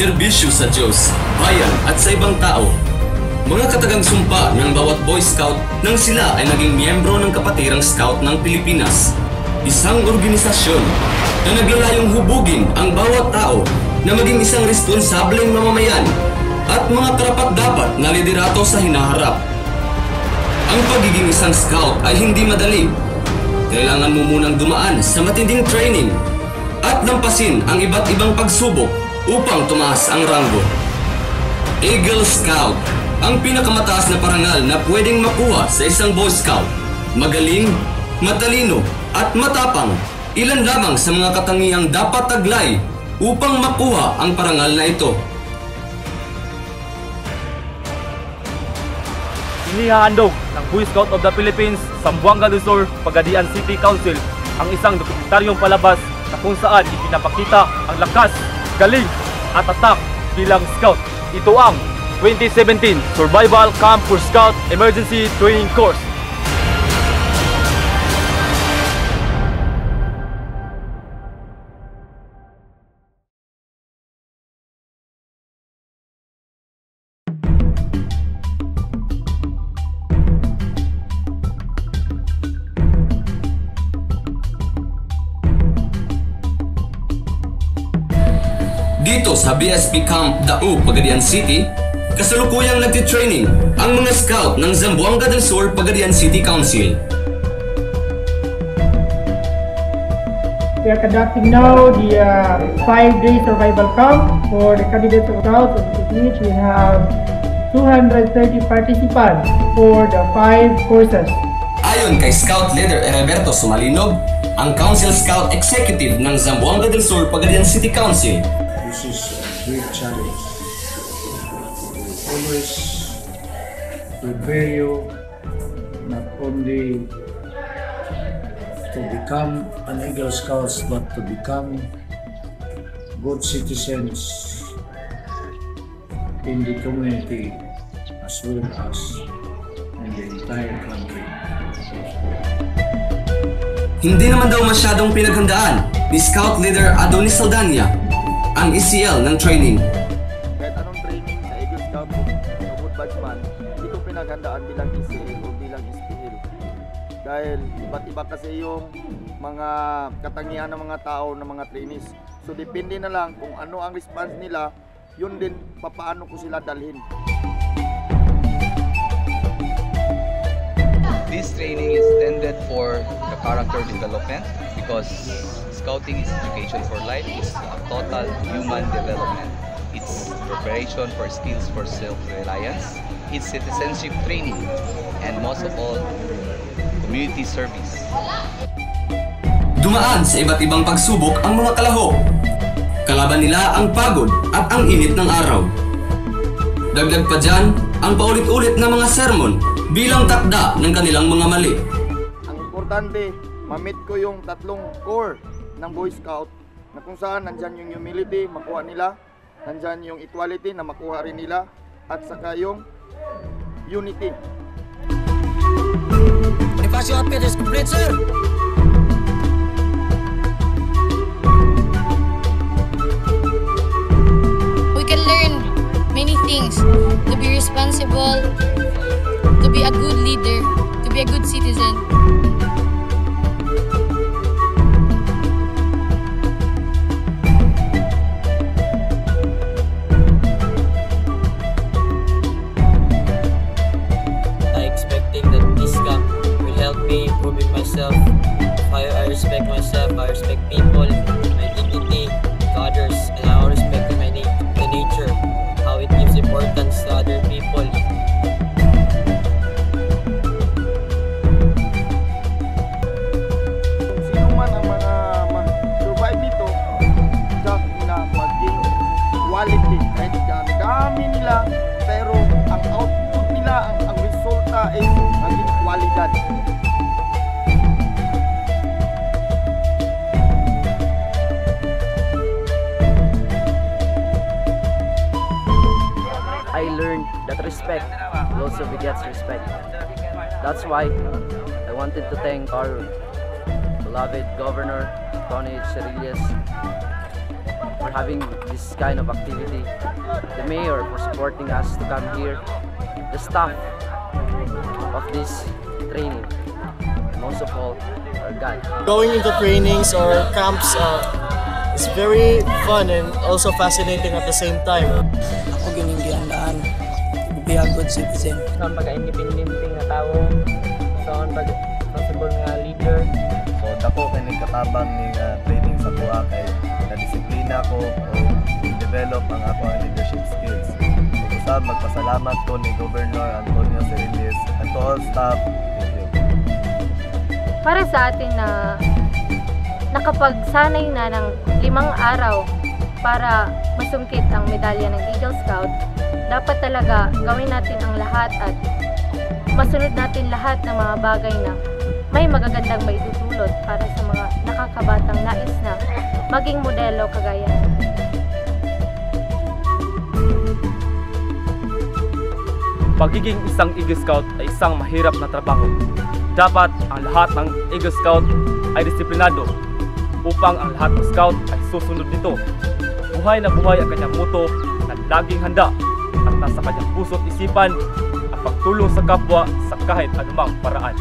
serbisyo sa Diyos, bayan at sa ibang tao. Mga katagang sumpa ng bawat Boy Scout nang sila ay naging miyembro ng Kapatirang Scout ng Pilipinas. Isang organisasyon na naglalayong hubugin ang bawat tao na maging isang responsableng mamamayan at mga karapat-dapat na liderato sa hinaharap. Ang pagiging isang scout ay hindi madali. Kailangan mo munang dumaan sa matinding training at lampasin ang iba't ibang pagsubok upang tumaas ang ranggo. Eagle Scout, ang pinakamataas na parangal na pwedeng makuha sa isang Boy Scout. Magaling, matalino, at matapang, ilan lamang sa mga katangiang dapat taglay upang makuha ang parangal na ito. Inihahandog ng Boy Scout of the Philippines, Zamboanga del Sur, Pagadian City Council ang isang dokumentaryong palabas na kung saan ipinapakita ang lakas, galing at tatak bilang scout. Ito ang 2017 Survival Camp for Scout Emergency Training Course. Dito sa BSP Camp Dao, Pagadian City, kasalukuyang nagtitraining ang mga scout ng Zamboanga del Sur, Pagadian City Council. We are conducting now the 5-day survival camp for the candidates of scouts, of which we have 230 participants for the 5 courses. Ayon kay Scout Leader Heriberto Sumalinog, ang Council Scout Executive ng Zamboanga del Sur, Pagadian City Council, this is a great challenge. Always prepare you not only to become an Eagle Scouts but to become good citizens in the community as well as in the entire country. Hindi naman daw masyadong pinaghandaan ni Scout Leader Adonis Saldania ang ECL ng training. Kahit anong training sa Eagle Scout o Good Batsman, ito pinaghandaan bilang ECL o bilang SPL. Dahil iba't iba kasi yung mga katangian ng mga tao, ng mga trainees. So depende na lang kung ano ang response nila, yun din papaano ko sila dalhin. This training is intended for the character development because Scouting is education for life, it's total human development. It's preparation for skills for self-reliance, it's citizenship training, and most of all, community service. Dumaan sa iba't ibang pagsubok ang mga kalahok. Kalaban nila ang pagod at ang init ng araw. Dagdag pa dyan ang paulit-ulit na mga sermon bilang takda ng kanilang mga mali. Ang importante, ma-meet ko yung 3 core ng Boy Scout na kung saan nandyan yung humility, makuha nila, nandyan yung equality na makuha rin nila, at saka yung unity. Bonifacio Apia is complete, sir! We can learn many things, to be responsible, to be a good leader, to be a good citizen. Improving myself, I respect myself, I respect people, my dignity to others, and I also respect the nature, how it gives importance to other people. Kung sino man ang mga mag-survive nito, just na maging quality, kahit ang dami nila, pero ang output nila, ang resulta ay maging kwalidad. I learned that respect will also begets respect. That's why I wanted to thank our beloved Governor, Tony Cerillas, for having this kind of activity, the mayor for supporting us to come here, the staff of this training, and most of all, our guide. Going into trainings or camps is very fun and also fascinating at the same time. Ako ginigandaan to be a good citizen. Saan pagka-independent nga tao, saan pag-possible nga leader. So dako kay nagkatabang ni training sa kuha kay na-disiplina ko o develop ang ako ang leadership skills. So sa magpasalamat ko ni Governor Antonio Cerilis at to all staff. Thank you. Para sa atin na nakapagsanay na ng 5 araw para masungkit ang medalya ng Eagle Scout, dapat talaga gawin natin ang lahat at masunod natin lahat ng mga bagay na may magagandang maitutulot para sa mga nakakabatang nais na maging modelo kagaya natin. Pagiging isang Eagle Scout ay isang mahirap na trabaho. Dapat ang lahat ng Eagle Scout ay disiplinado upang ang lahat ng Scout ay susunod nito. Buhay na buhay ang kanyang motto na laging handa at nasa kanyang puso't isipan ang pagtulong sa kapwa sa kahit anumang paraan.